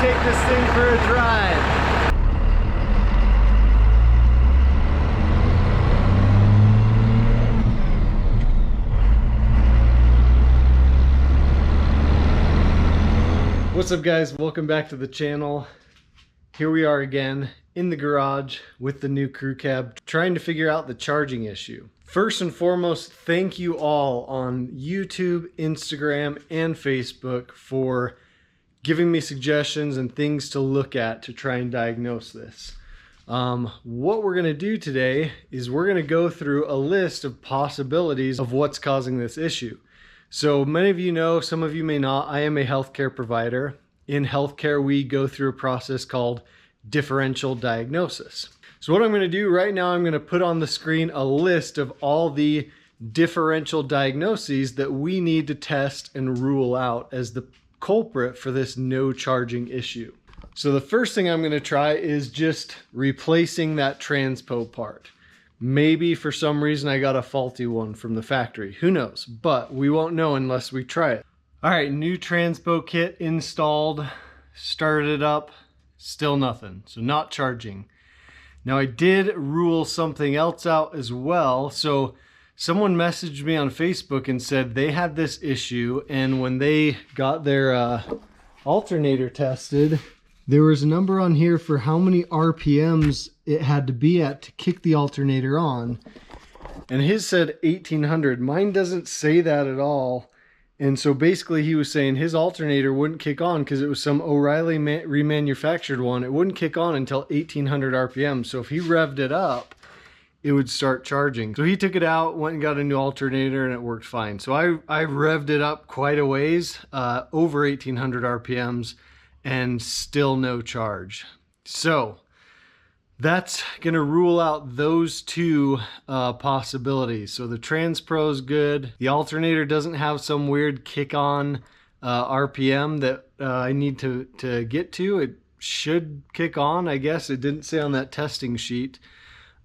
take this thing for a drive. What's up guys, welcome back to the channel. Here we are again in the garage with the new crew cab, trying to figure out the charging issue. First and foremost, thank you all on YouTube, Instagram, and Facebook for giving me suggestions and things to look at to try and diagnose this. What we're gonna do today is we're gonna go through a list of possibilities of what's causing this issue. So many of you know, some of you may not, I am a healthcare provider. In healthcare, we go through a process called differential diagnosis. So what I'm going to do right now, I'm going to put on the screen a list of all the differential diagnoses that we need to test and rule out as the culprit for this no charging issue. So the first thing I'm going to try is just replacing that Transpo part. Maybe for some reason I got a faulty one from the factory. Who knows? But we won't know unless we try it. All right, new Transpo kit installed, started it up, still nothing. So not charging. Now I did rule something else out as well. So someone messaged me on Facebook and said they had this issue, and when they got their alternator tested, there was a number on here for how many RPMs it had to be at to kick the alternator on. And his said 1800. Mine doesn't say that at all. And so basically he was saying his alternator wouldn't kick on because it was some O'Reilly remanufactured one. It wouldn't kick on until 1800 RPM. So if he revved it up, it would start charging. So he took it out, went and got a new alternator, and it worked fine. So I revved it up quite a ways, over 1800 RPMs. And still no charge. So that's gonna rule out those two possibilities. So the Transpo is good. The alternator doesn't have some weird kick on RPM that I need to get to. It should kick on, I guess. It didn't say on that testing sheet.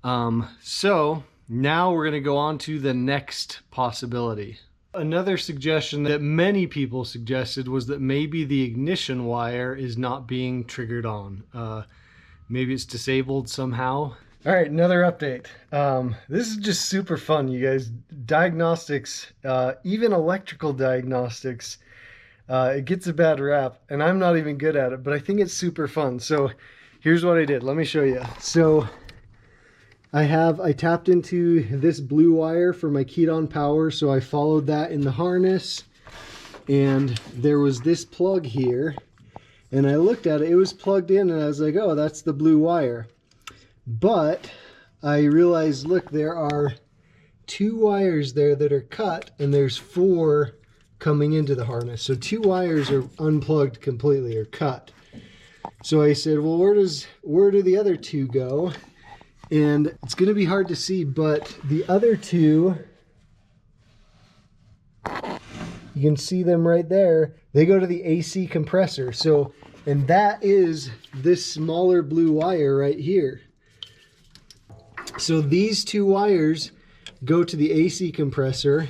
So now we're gonna go on to the next possibility. Another suggestion that many people suggested was that maybe the ignition wire is not being triggered on. Maybe it's disabled somehow. All right, another update. This is just super fun, you guys. Diagnostics, even electrical diagnostics, it gets a bad rap, and I'm not even good at it, but I think it's super fun. So here's what I did. Let me show you. So I tapped into this blue wire for my keyed on power, so I followed that in the harness, and there was this plug here, and I looked at it, it was plugged in, and I was like, oh, that's the blue wire. But I realized, look, there are two wires there that are cut, and there's four coming into the harness. So two wires are unplugged completely, or cut. So I said, well, where do the other two go? And it's going to be hard to see, but the other two, you can see them right there. They go to the AC compressor. So, and that is this smaller blue wire right here. So these two wires go to the AC compressor.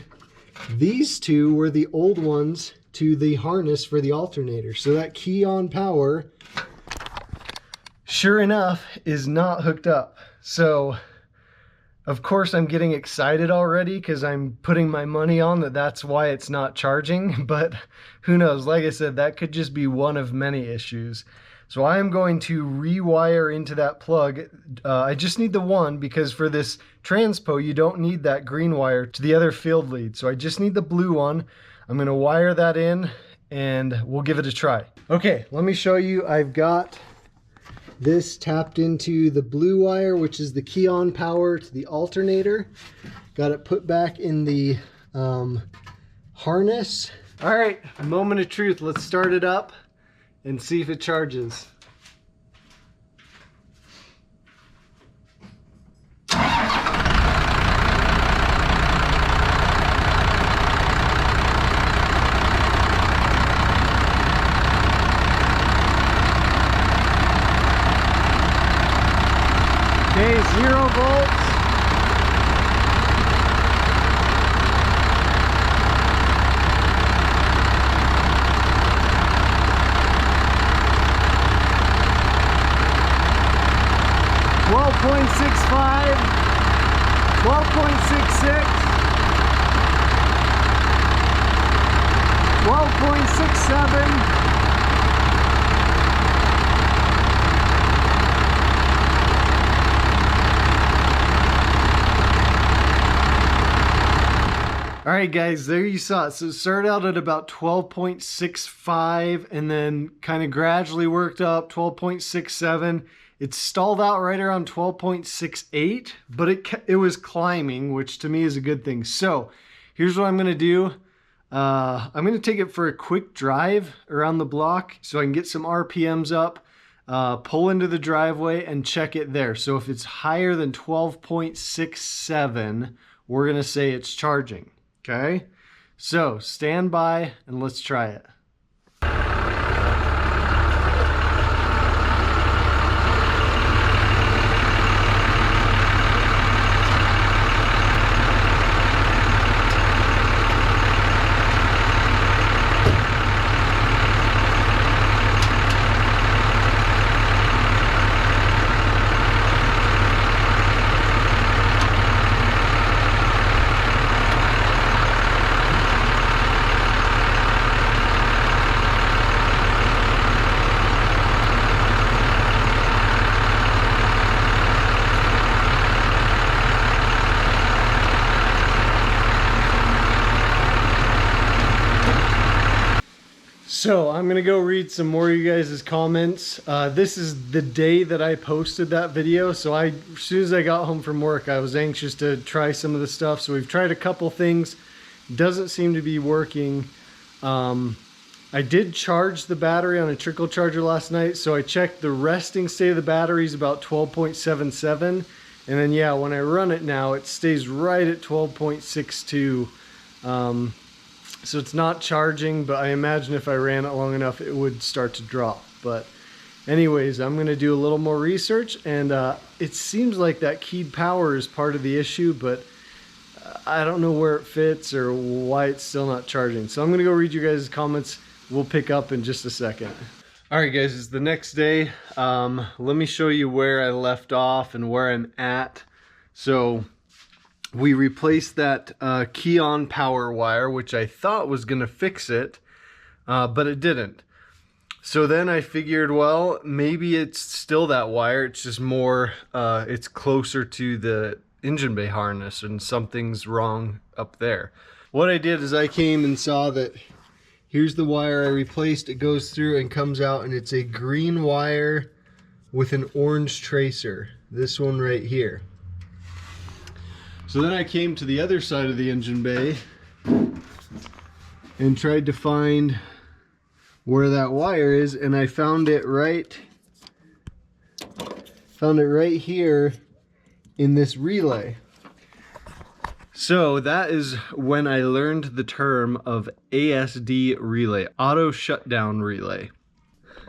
These two were the old ones to the harness for the alternator. So that key on power, sure enough, is not hooked up. So, of course, I'm getting excited already because I'm putting my money on that's why it's not charging. But who knows? Like I said, that could just be one of many issues. So I am going to rewire into that plug. I just need the one because for this Transpo, you don't need that green wire to the other field lead. So I just need the blue one. I'm going to wire that in and we'll give it a try. Okay, let me show you. I've got this tapped into the blue wire, which is the key on power to the alternator. Got it put back in the harness. All right, moment of truth. Let's start it up and see if it charges. Okay, 0 volts. 12.67. All right, guys, there you saw it. So it started out at about 12.65 and then kind of gradually worked up 12.67. It stalled out right around 12.68, but it was climbing, which to me is a good thing. So here's what I'm going to do. I'm going to take it for a quick drive around the block so I can get some RPMs up, pull into the driveway and check it there. So if it's higher than 12.67, we're going to say it's charging. Okay, so stand by and let's try it. So I'm gonna go read some more of you guys' comments. This is the day that I posted that video. So as soon as I got home from work, I was anxious to try some of the stuff. So we've tried a couple things. Doesn't seem to be working. I did charge the battery on a trickle charger last night. So I checked the resting state of the battery is about 12.77. And then yeah, when I run it now, it stays right at 12.62. So it's not charging, but I imagine if I ran it long enough, it would start to drop. But anyways, I'm going to do a little more research, and it seems like that keyed power is part of the issue, but I don't know where it fits or why it's still not charging. So I'm going to go read you guys' comments. We'll pick up in just a second. All right, guys, it's the next day. Let me show you where I left off and where I'm at. So we replaced that key on power wire, which I thought was going to fix it, but it didn't. So then I figured, well, maybe it's still that wire. It's just more, it's closer to the engine bay harness and something's wrong up there. What I did is I came and saw that here's the wire I replaced. It goes through and comes out, and it's a green wire with an orange tracer. This one right here. So then I came to the other side of the engine bay and tried to find where that wire is, and I found it right here in this relay. So that is when I learned the term of ASD relay, auto shutdown relay.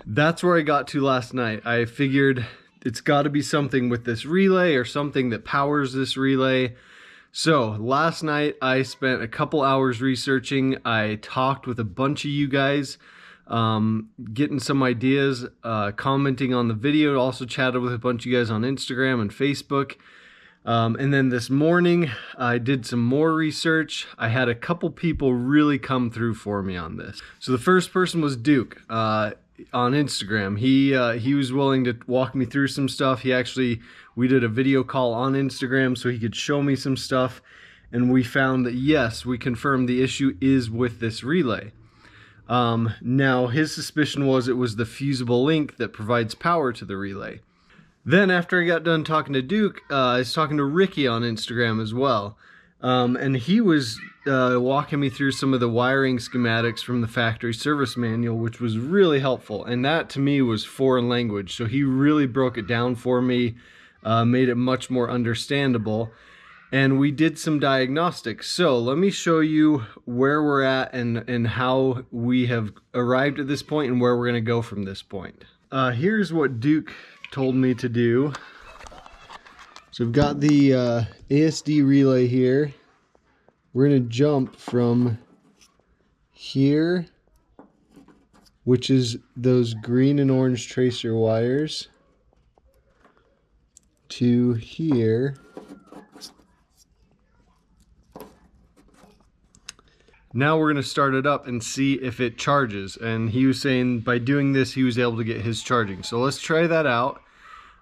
That's where I got to last night. I figured it's got to be something with this relay or something that powers this relay. So last night I spent a couple hours researching. I talked with a bunch of you guys, getting some ideas, commenting on the video. Also chatted with a bunch of you guys on Instagram and Facebook. And then this morning I did some more research. I had a couple people really come through for me on this. So the first person was Duke on Instagram. He was willing to walk me through some stuff. We did a video call on Instagram so he could show me some stuff, and we found that yes, we confirmed the issue is with this relay. Now his suspicion was it was the Fusible link that provides power to the relay. Then after I got done talking to Duke, I was talking to Ricky on Instagram as well. And he was walking me through some of the wiring schematics from the factory service manual, which was really helpful. And that to me was foreign language. So he really broke it down for me, made it much more understandable. And we did some diagnostics. So let me show you where we're at and how we have arrived at this point and where we're going to go from this point. Here's what Duke told me to do. So we've got the ASD relay here. We're going to jump from here, which is those green and orange tracer wires, to here, Now we're gonna start it up and see if it charges. And he was saying by doing this, he was able to get his charging. So let's try that out.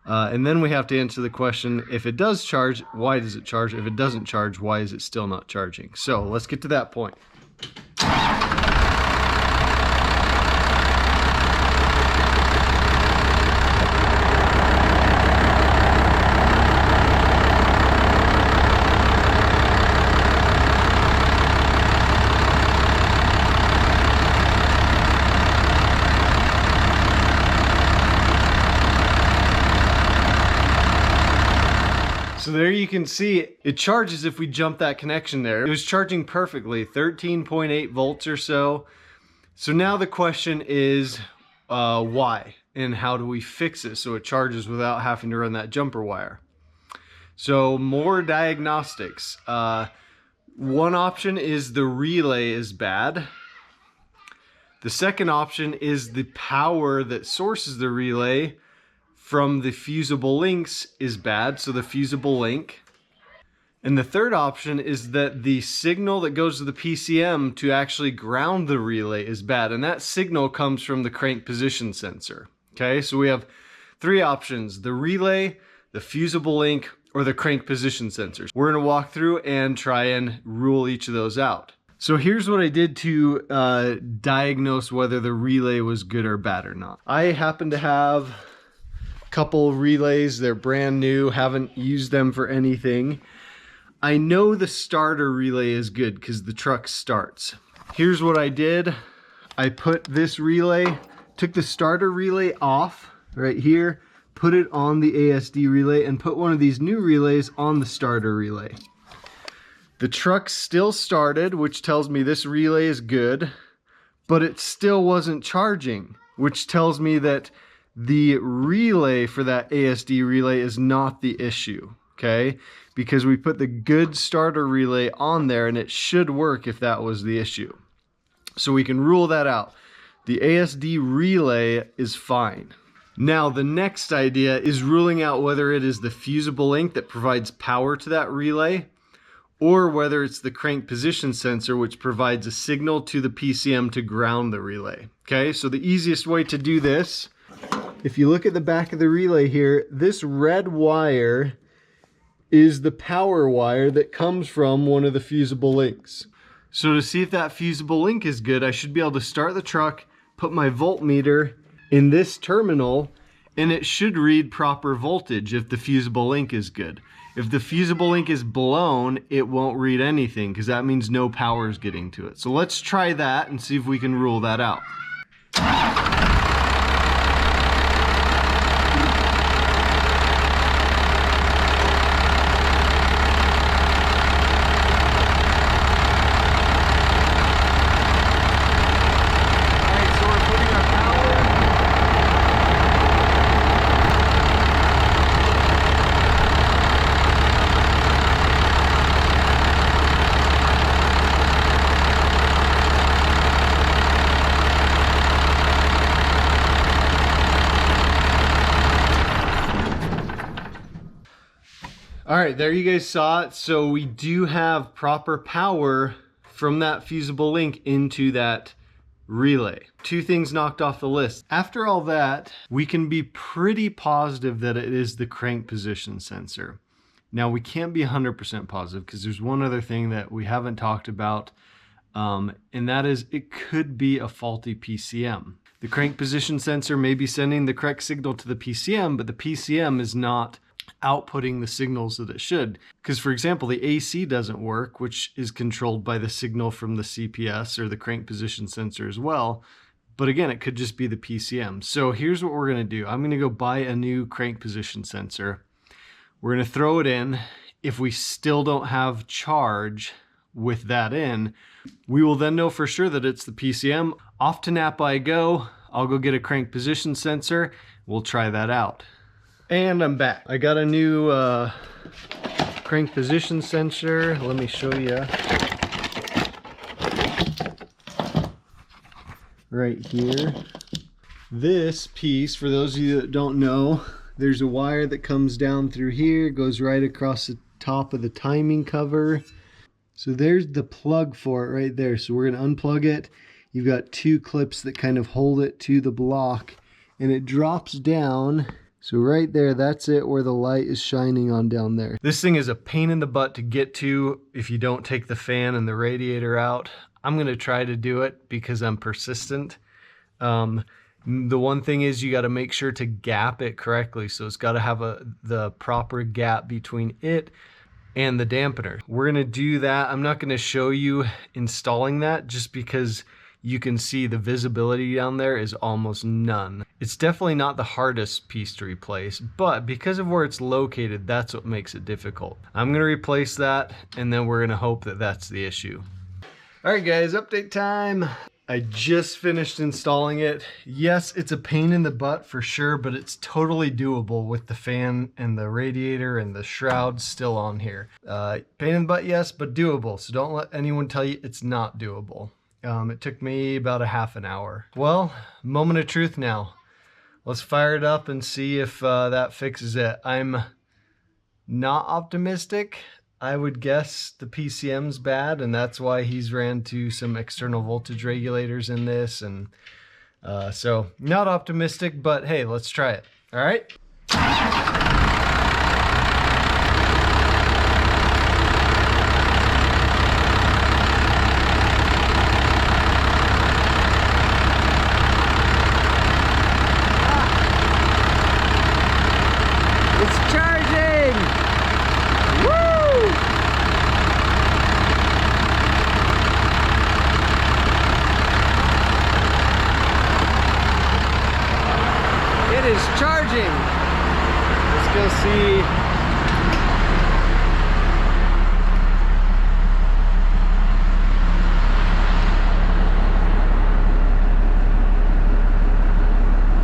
And then we have to answer the question, if it does charge, why does it charge? If it doesn't charge, why is it still not charging? So let's get to that point. So there you can see it charges if we jump that connection there. It was charging perfectly, 13.8 volts or so. So now the question is why and how do we fix it so it charges without having to run that jumper wire? So more diagnostics. One option is the relay is bad. The second option is the power that sources the relay from the fusible links is bad, so the fusible link. And the third option is that the signal that goes to the PCM to actually ground the relay is bad, and that signal comes from the crank position sensor. Okay, so we have three options: the relay, the fusible link, or the crank position sensors. We're gonna walk through and try and rule each of those out. So here's what I did to diagnose whether the relay was good or bad or not. I happen to have couple relays, they're brand new, haven't used them for anything. I know the starter relay is good because the truck starts. Here's what I did. I put this relay, took the starter relay off right here, put it on the ASD relay, and put one of these new relays on the starter relay. The truck still started, which tells me this relay is good, but it still wasn't charging, which tells me that the relay for that ASD relay is not the issue, okay? Because we put the good starter relay on there and it should work if that was the issue. So we can rule that out. The ASD relay is fine. Now the next idea is ruling out whether it is the fusible link that provides power to that relay or whether it's the crank position sensor which provides a signal to the PCM to ground the relay. Okay, so the easiest way to do this, if you look at the back of the relay here, this red wire is the power wire that comes from one of the fusible links. So to see if that fusible link is good, I should be able to start the truck, put my voltmeter in this terminal, and it should read proper voltage if the fusible link is good. If the fusible link is blown, it won't read anything because that means no power is getting to it. So let's try that and see if we can rule that out. All right, there you guys saw it. So we do have proper power from that fusible link into that relay. Two things knocked off the list. After all that, we can be pretty positive that it is the crank position sensor. Now we can't be 100% positive because there's one other thing that we haven't talked about, and that is it could be a faulty PCM. The crank position sensor may be sending the correct signal to the PCM, but the PCM is not outputting the signals that it should. Because for example, the AC doesn't work, which is controlled by the signal from the CPS or the crank position sensor as well. But again, it could just be the PCM. So here's what we're gonna do. I'm gonna go buy a new crank position sensor. We're gonna throw it in. If we still don't have charge with that in, we will then know for sure that it's the PCM. Off to Napa I go. I'll go get a crank position sensor. We'll try that out. And I'm back. I got a new crank position sensor. Let me show you. Right here. This piece, for those of you that don't know, there's a wire that comes down through here, goes right across the top of the timing cover. So there's the plug for it right there. So we're going to unplug it. You've got two clips that kind of hold it to the block, and it drops down. So right there, that's it, where the light is shining on down there. This thing is a pain in the butt to get to if you don't take the fan and the radiator out. I'm going to try to do it because I'm persistent. The one thing is you got to make sure to gap it correctly. So it's got to have the proper gap between it and the dampener. We're going to do that. I'm not going to show you installing that just because you can see the visibility down there is almost none. It's definitely not the hardest piece to replace, but because of where it's located, that's what makes it difficult. I'm gonna replace that, and then we're gonna hope that that's the issue. All right guys, update time. I just finished installing it. Yes, it's a pain in the butt for sure, but it's totally doable with the fan and the radiator and the shroud still on here. Pain in the butt, yes, but doable. So don't let anyone tell you it's not doable. It took me about a half an hour. Well, moment of truth now. Let's fire it up and see if that fixes it. I'm not optimistic. I would guess the PCM's bad, and that's why he's ran to some external voltage regulators in this. And so not optimistic, but hey, let's try it. All right. Is charging. Let's go see.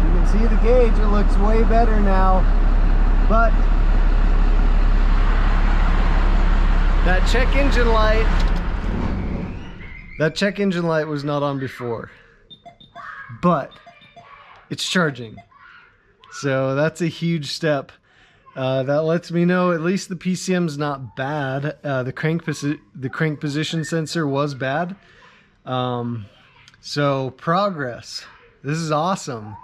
You can see the gauge, it looks way better now, but that check engine light was not on before, but it's charging. So that's a huge step. That lets me know at least the PCM's not bad. The crank position sensor was bad. So progress. This is awesome.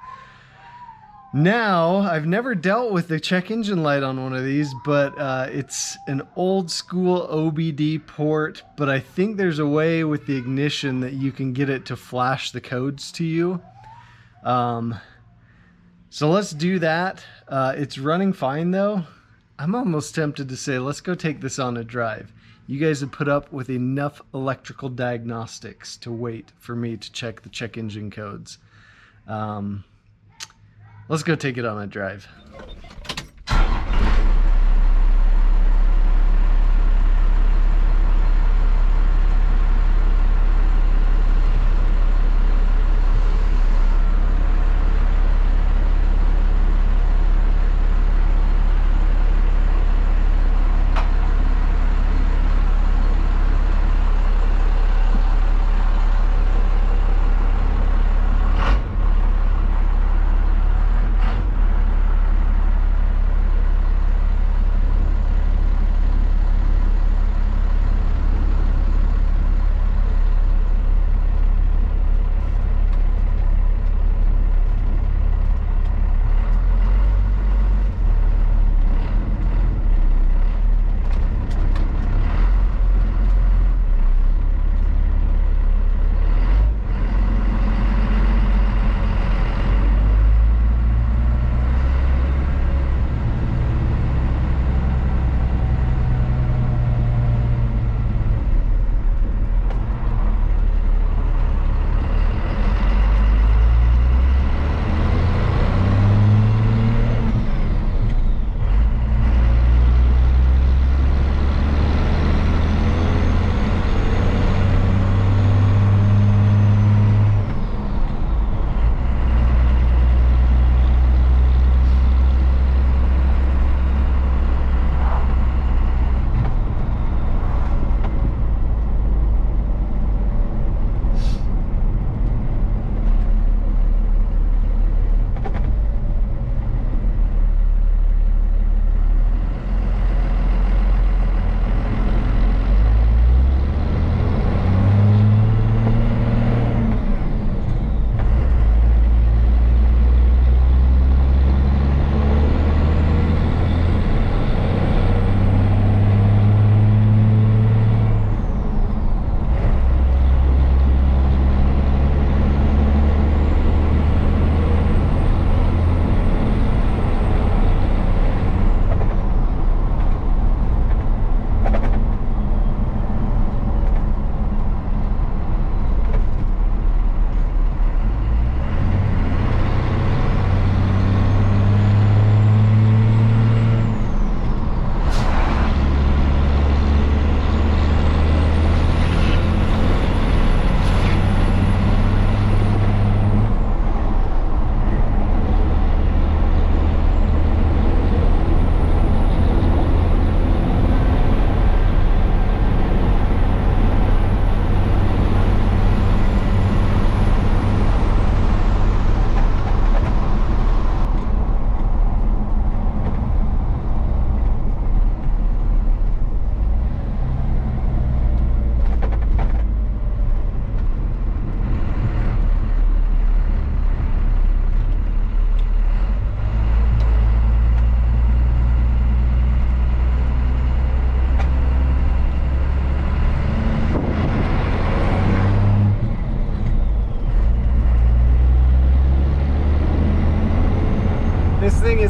Now, I've never dealt with the check engine light on one of these, but it's an old school OBD port, but I think there's a way with the ignition that you can get it to flash the codes to you. So let's do that. It's running fine though. I'm almost tempted to say, let's go take this on a drive. You guys have put up with enough electrical diagnostics to wait for me to check the check engine codes. Let's go take it on a drive.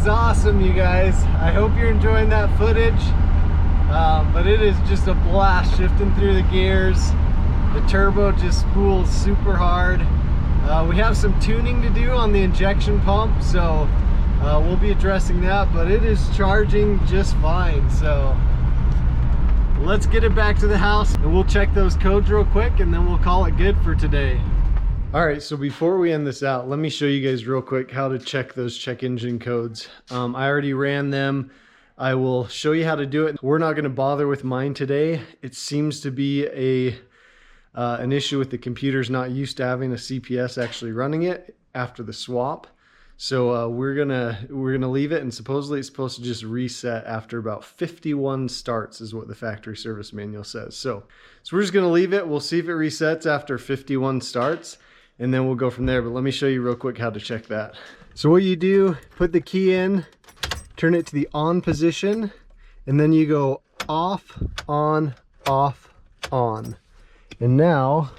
is awesome, you guys. I hope you're enjoying that footage. But it is just a blast shifting through the gears. The turbo just spools super hard. We have some tuning to do on the injection pump, so we'll be addressing that, but it is charging just fine. So let's get it back to the house and we'll check those codes real quick and then we'll call it good for today. All right, so before we end this out, let me show you guys real quick how to check those check engine codes. I already ran them. I will show you how to do it. We're not going to bother with mine today. It seems to be an issue with the computer's not used to having a CPS actually running it after the swap. So we're gonna leave it, and supposedly it's supposed to just reset after about 51 starts is what the factory service manual says. So we're just gonna leave it. We'll see if it resets after 51 starts, and then we'll go from there. But let me show you real quick how to check that. So what you do, put the key in, turn it to the on position, and then you go off, on, off, on. And now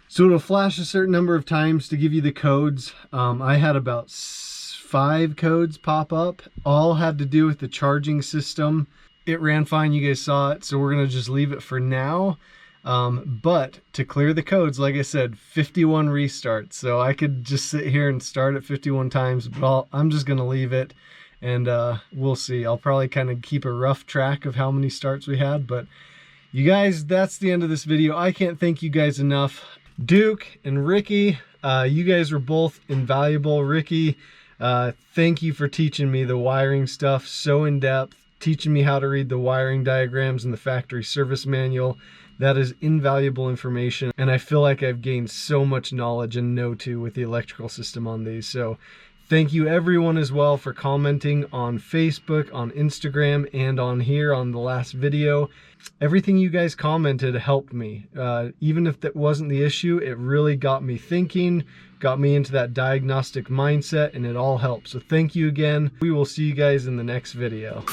so it'll flash a certain number of times to give you the codes. I had about 5 codes pop up. All had to do with the charging system. It ran fine, you guys saw it, so we're gonna just leave it for now. But to clear the codes, like I said, 51 restarts. So I could just sit here and start it 51 times, but I'm just gonna leave it, and we'll see. I'll probably kind of keep a rough track of how many starts we had, but you guys, that's the end of this video. I can't thank you guys enough. Duke and Ricky, you guys were both invaluable. Ricky, thank you for teaching me the wiring stuff so in depth, teaching me how to read the wiring diagrams in the factory service manual. That is invaluable information, and I feel like I've gained so much knowledge and know-to with the electrical system on these. So thank you everyone as well for commenting on Facebook, on Instagram, and on here on the last video. Everything you guys commented helped me. Even if that wasn't the issue, it really got me thinking, got me into that diagnostic mindset, and it all helped. So thank you again. We will see you guys in the next video.